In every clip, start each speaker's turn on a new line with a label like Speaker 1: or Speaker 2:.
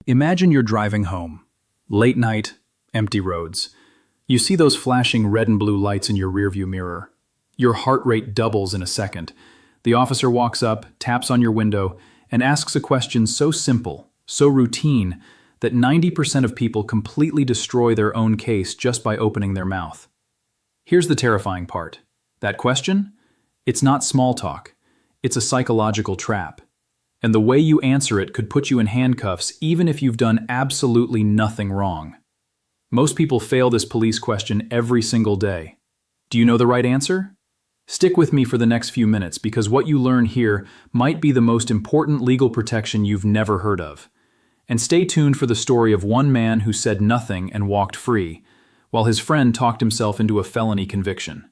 Speaker 1: Imagine you're driving home. Late night, empty roads. You see those flashing red and blue lights in your rearview mirror. Your heart rate doubles in a second. The officer walks up, taps on your window, and asks a question so simple, so routine, that 90% of people completely destroy their own case just by opening their mouth. Here's the terrifying part. That question? It's not small talk. It's a psychological trap. And the way you answer it could put you in handcuffs even if you've done absolutely nothing wrong. Most people fail this police question every single day. Do you know the right answer? Stick with me for the next few minutes because what you learn here might be the most important legal protection you've never heard of. And stay tuned for the story of one man who said nothing and walked free, while his friend talked himself into a felony conviction.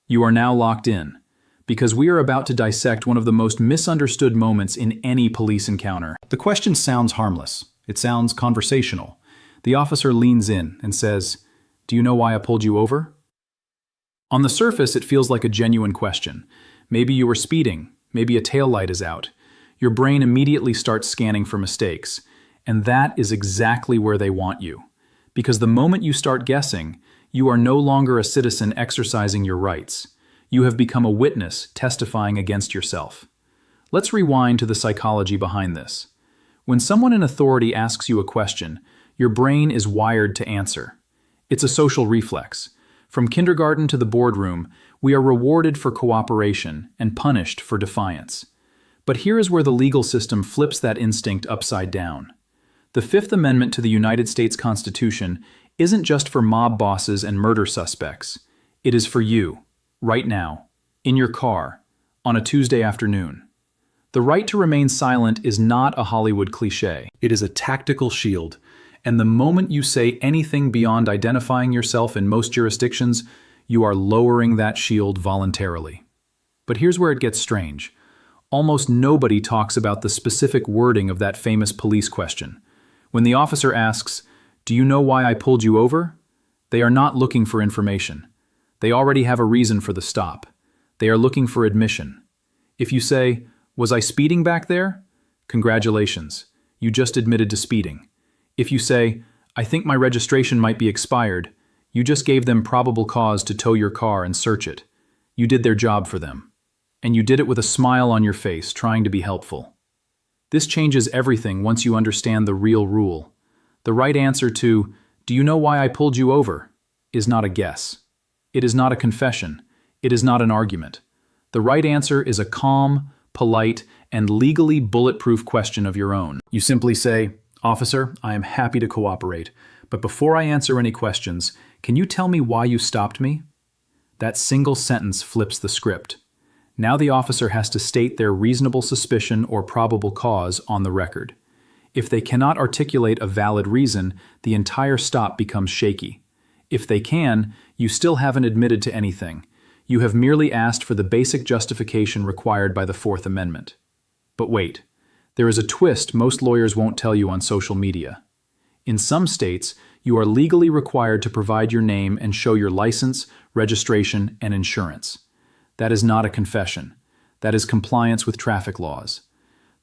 Speaker 1: You are now locked in, because we are about to dissect one of the most misunderstood moments in any police encounter. The question sounds harmless. It sounds conversational. The officer leans in and says, "Do you know why I pulled you over?" On the surface, it feels like a genuine question. Maybe you were speeding. Maybe a taillight is out. Your brain immediately starts scanning for mistakes. And that is exactly where they want you. Because the moment you start guessing, you are no longer a citizen exercising your rights. You have become a witness testifying against yourself. Let's rewind to the psychology behind this. When someone in authority asks you a question, your brain is wired to answer. It's a social reflex. From kindergarten to the boardroom, we are rewarded for cooperation and punished for defiance. But here is where the legal system flips that instinct upside down. The Fifth Amendment to the United States Constitution isn't just for mob bosses and murder suspects. It is for you, right now, in your car, on a Tuesday afternoon. The right to remain silent is not a Hollywood cliché. It is a tactical shield. And the moment you say anything beyond identifying yourself in most jurisdictions, you are lowering that shield voluntarily. But here's where it gets strange. Almost nobody talks about the specific wording of that famous police question. When the officer asks, "Do you know why I pulled you over?" They are not looking for information. They already have a reason for the stop. They are looking for admission. If you say, "Was I speeding back there?" Congratulations, you just admitted to speeding. If you say, "I think my registration might be expired," you just gave them probable cause to tow your car and search it. You did their job for them. And you did it with a smile on your face, trying to be helpful. This changes everything once you understand the real rule. The right answer to, "Do you know why I pulled you over?" is not a guess. It is not a confession. It is not an argument. The right answer is a calm, polite, and legally bulletproof question of your own. You simply say, "Officer, I am happy to cooperate, but before I answer any questions, can you tell me why you stopped me?" That single sentence flips the script. Now the officer has to state their reasonable suspicion or probable cause on the record. If they cannot articulate a valid reason, the entire stop becomes shaky. If they can, you still haven't admitted to anything. You have merely asked for the basic justification required by the Fourth Amendment. But wait. There is a twist most lawyers won't tell you on social media. In some states, you are legally required to provide your name and show your license, registration, and insurance. That is not a confession. That is compliance with traffic laws.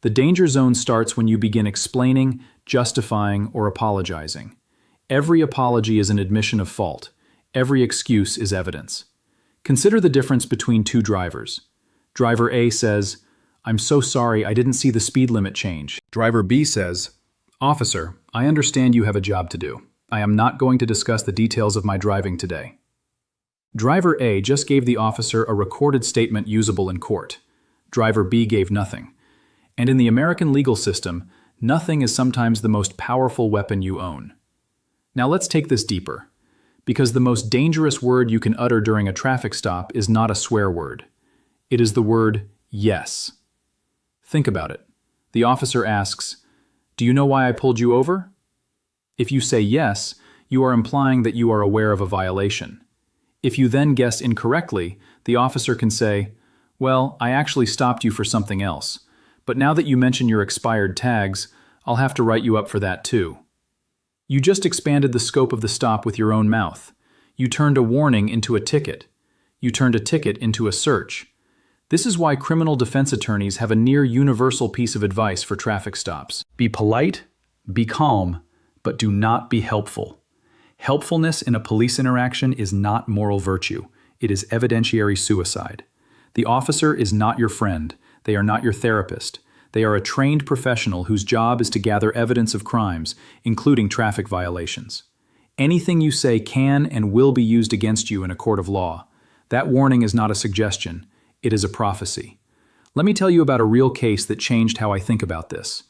Speaker 1: The danger zone starts when you begin explaining, justifying, or apologizing. Every apology is an admission of fault. Every excuse is evidence. Consider the difference between two drivers. Driver A says, "I'm so sorry, I didn't see the speed limit change." Driver B says, "Officer, I understand you have a job to do. I am not going to discuss the details of my driving today." Driver A just gave the officer a recorded statement usable in court. Driver B gave nothing. And in the American legal system, nothing is sometimes the most powerful weapon you own. Now let's take this deeper. Because the most dangerous word you can utter during a traffic stop is not a swear word. It is the word yes. Think about it. The officer asks, "Do you know why I pulled you over?" If you say yes, you are implying that you are aware of a violation. If you then guess incorrectly, the officer can say, "Well, I actually stopped you for something else, but now that you mention your expired tags, I'll have to write you up for that too." You just expanded the scope of the stop with your own mouth. You turned a warning into a ticket. You turned a ticket into a search. This is why criminal defense attorneys have a near universal piece of advice for traffic stops. Be polite, Be calm, but do not be helpful. Helpfulness in a police interaction is not moral virtue. It is evidentiary suicide. The officer is not your friend. They are not your therapist. They are a trained professional whose job is to gather evidence of crimes, including traffic violations. Anything you say can and will be used against you in a court of law. That warning is not a suggestion. It is a prophecy. Let me tell you about a real case that changed how I think about this.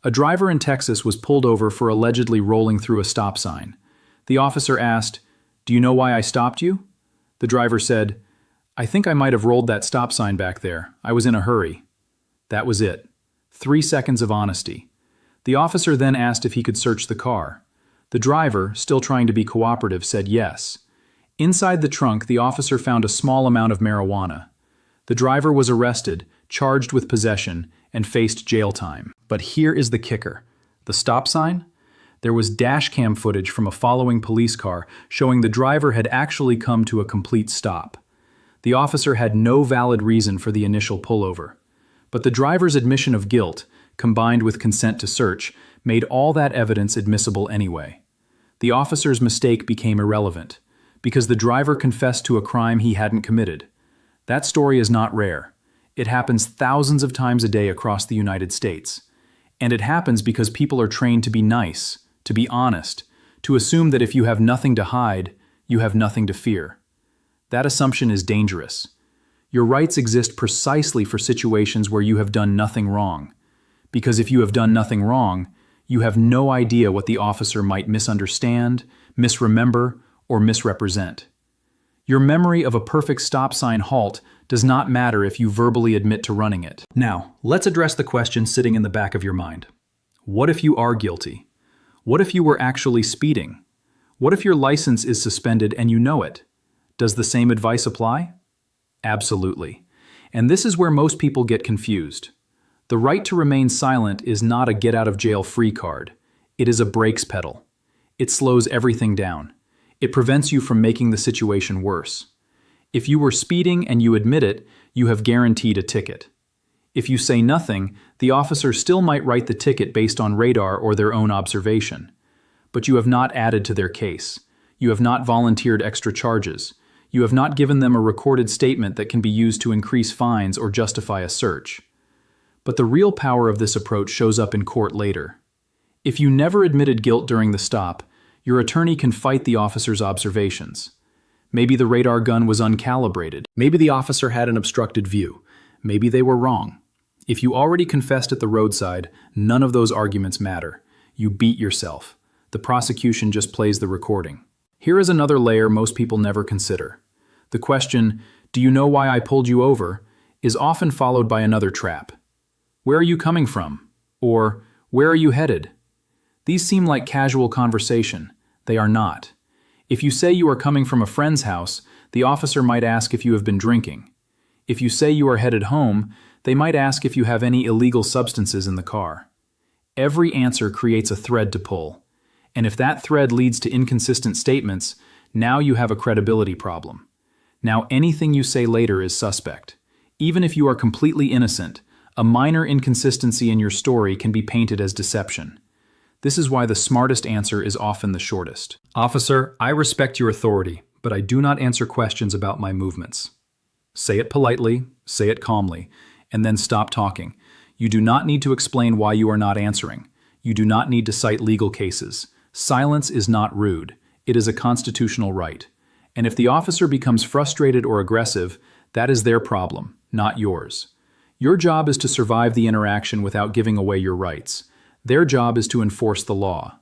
Speaker 1: A driver in Texas was pulled over for allegedly rolling through a stop sign. The officer asked, "Do you know why I stopped you?" The driver said, "I think I might have rolled that stop sign back there. I was in a hurry." That was it. 3 seconds of honesty. The officer then asked if he could search the car. The driver, still trying to be cooperative, said yes. Inside the trunk, the officer found a small amount of marijuana. The driver was arrested, charged with possession, and faced jail time. But here is the kicker. The stop sign? There was dashcam footage from a following police car showing the driver had actually come to a complete stop. The officer had no valid reason for the initial pullover. But the driver's admission of guilt, combined with consent to search, made all that evidence admissible anyway. The officer's mistake became irrelevant, because the driver confessed to a crime he hadn't committed. That story is not rare. It happens thousands of times a day across the United States. And it happens because people are trained to be nice, to be honest, to assume that if you have nothing to hide, you have nothing to fear. That assumption is dangerous. Your rights exist precisely for situations where you have done nothing wrong. Because if you have done nothing wrong, you have no idea what the officer might misunderstand, misremember, or misrepresent. Your memory of a perfect stop sign halt does not matter if you verbally admit to running it. Now, let's address the question sitting in the back of your mind. What if you are guilty? What if you were actually speeding? What if your license is suspended and you know it? Does the same advice apply? Absolutely. And this is where most people get confused. The right to remain silent is not a get-out-of-jail-free card. It is a brakes pedal. It slows everything down. It prevents you from making the situation worse. If you were speeding and you admit it, you have guaranteed a ticket. If you say nothing, the officer still might write the ticket based on radar or their own observation. But you have not added to their case. You have not volunteered extra charges. You have not given them a recorded statement that can be used to increase fines or justify a search. But the real power of this approach shows up in court later. If you never admitted guilt during the stop, your attorney can fight the officer's observations. Maybe the radar gun was uncalibrated. Maybe the officer had an obstructed view. Maybe they were wrong. If you already confessed at the roadside, none of those arguments matter. You beat yourself. The prosecution just plays the recording. Here is another layer most people never consider. The question, "Do you know why I pulled you over?" is often followed by another trap. "Where are you coming from?" Or, "Where are you headed?" These seem like casual conversation. They are not. If you say you are coming from a friend's house, the officer might ask if you have been drinking. If you say you are headed home, they might ask if you have any illegal substances in the car. Every answer creates a thread to pull. And if that thread leads to inconsistent statements, now you have a credibility problem. Now anything you say later is suspect. Even if you are completely innocent, a minor inconsistency in your story can be painted as deception. This is why the smartest answer is often the shortest. "Officer, I respect your authority, but I do not answer questions about my movements." Say it politely, say it calmly, and then stop talking. You do not need to explain why you are not answering. You do not need to cite legal cases. Silence is not rude. It is a constitutional right. And if the officer becomes frustrated or aggressive, that is their problem, not yours. Your job is to survive the interaction without giving away your rights. Their job is to enforce the law.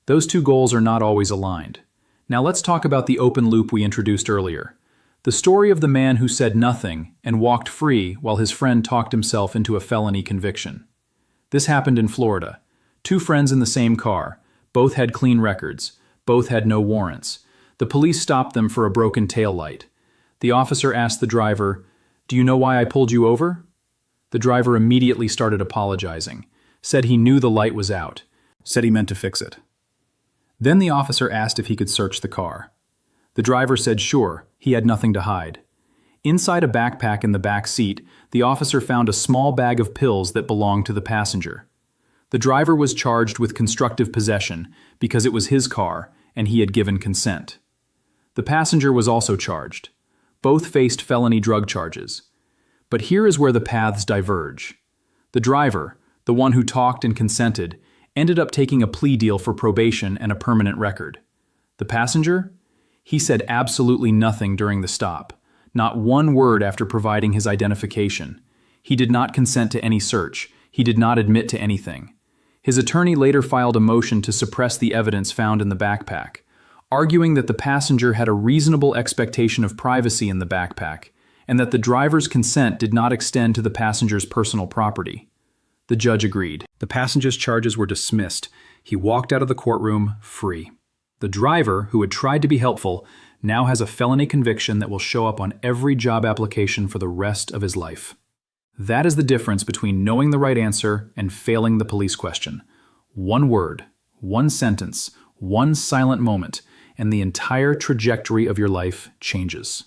Speaker 1: Those two goals are not always aligned. Now let's talk about the open loop we introduced earlier. The story of the man who said nothing and walked free while his friend talked himself into a felony conviction. This happened in Florida. Two friends in the same car. Both had clean records. Both had no warrants. The police stopped them for a broken taillight. The officer asked the driver, "Do you know why I pulled you over?" The driver immediately started apologizing, said he knew the light was out, said he meant to fix it. Then the officer asked if he could search the car. The driver said sure, he had nothing to hide. Inside a backpack in the back seat, the officer found a small bag of pills that belonged to the passenger. The The driver was charged with constructive possession because it was his car and he had given consent. The passenger was also charged. Both faced felony drug charges. But here is where the paths diverge. The driver, the one who talked and consented, ended up taking a plea deal for probation and a permanent record. The passenger? He said absolutely nothing during the stop, not one word after providing his identification. He did not consent to any search. He did not admit to anything. His attorney later filed a motion to suppress the evidence found in the backpack, arguing that the passenger had a reasonable expectation of privacy in the backpack and that the driver's consent did not extend to the passenger's personal property. The judge agreed. The passenger's charges were dismissed. He walked out of the courtroom free. The driver, who had tried to be helpful, now has a felony conviction that will show up on every job application for the rest of his life. That is the difference between knowing the right answer and failing the police question. One word, one sentence, one silent moment, and the entire trajectory of your life changes.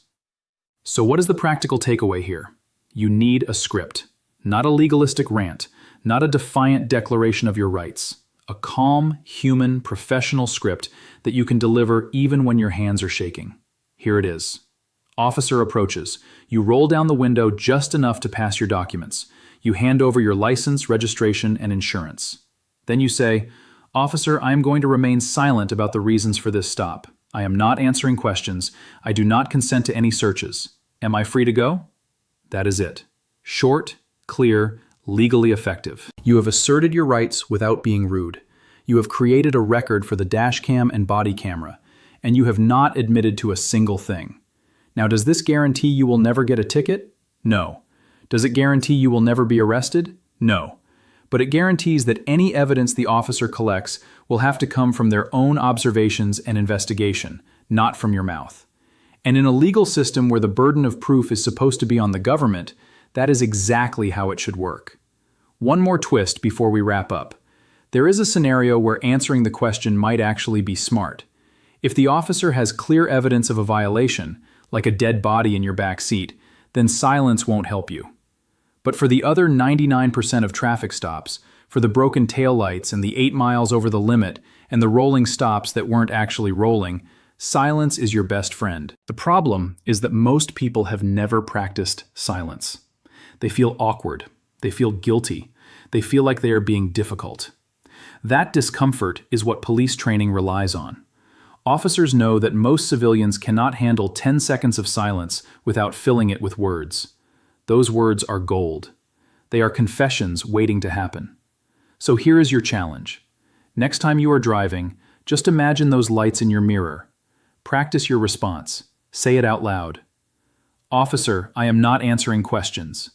Speaker 1: So what is the practical takeaway here? You need a script, not a legalistic rant, not a defiant declaration of your rights. A calm, human, professional script that you can deliver even when your hands are shaking. Here it is. Officer approaches. You roll down the window just enough to pass your documents. You hand over your license, registration, and insurance. Then you say, "Officer, I am going to remain silent about the reasons for this stop. I am not answering questions. I do not consent to any searches. Am I free to go?" That is it. Short, clear, legally effective. You have asserted your rights without being rude. You have created a record for the dash cam and body camera, and you have not admitted to a single thing. Now, does this guarantee you will never get a ticket? No. Does it guarantee you will never be arrested? No. But it guarantees that any evidence the officer collects will have to come from their own observations and investigation, not from your mouth. And in a legal system where the burden of proof is supposed to be on the government, that is exactly how it should work. One more twist before we wrap up. There is a scenario where answering the question might actually be smart. If the officer has clear evidence of a violation, like a dead body in your back seat, then silence won't help you. But for the other 99% of traffic stops, for the broken taillights and the 8 miles over the limit and the rolling stops that weren't actually rolling, silence is your best friend. The problem is that most people have never practiced silence. They feel awkward. They feel guilty. They feel like they are being difficult. That discomfort is what police training relies on. Officers know that most civilians cannot handle 10 seconds of silence without filling it with words. Those words are gold. They are confessions waiting to happen. So here is your challenge. Next time you are driving, just imagine those lights in your mirror. Practice your response. Say it out loud. "Officer, I am not answering questions."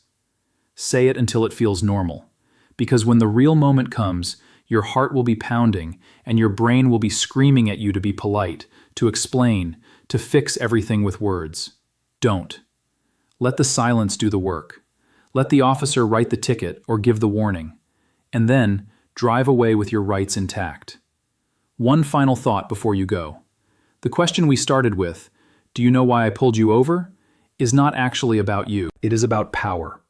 Speaker 1: Say it until it feels normal. Because when the real moment comes, your heart will be pounding and your brain will be screaming at you to be polite, to explain, to fix everything with words. Don't. Let the silence do the work. Let the officer write the ticket or give the warning. And then, drive away with your rights intact. One final thought before you go. The question we started with, "Do you know why I pulled you over?" is not actually about you. It is about power.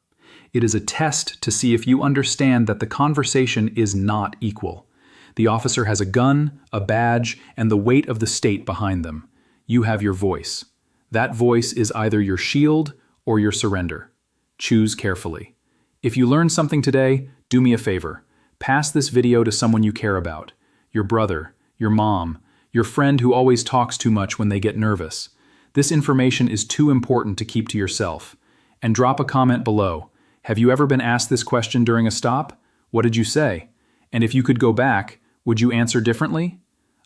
Speaker 1: It is a test to see if you understand that the conversation is not equal. The officer has a gun, a badge, and the weight of the state behind them. You have your voice. That voice is either your shield or your surrender. Choose carefully. If you learned something today, do me a favor. Pass this video to someone you care about. Your brother, your mom, your friend who always talks too much when they get nervous. This information is too important to keep to yourself. And drop a comment below. Have you ever been asked this question during a stop? What did you say? And if you could go back, would you answer differently?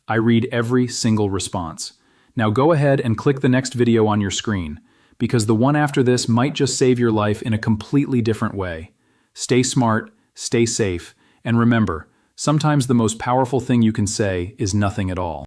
Speaker 1: I read every single response. Now go ahead and click the next video on your screen, because the one after this might just save your life in a completely different way. Stay smart, stay safe, and remember, sometimes the most powerful thing you can say is nothing at all.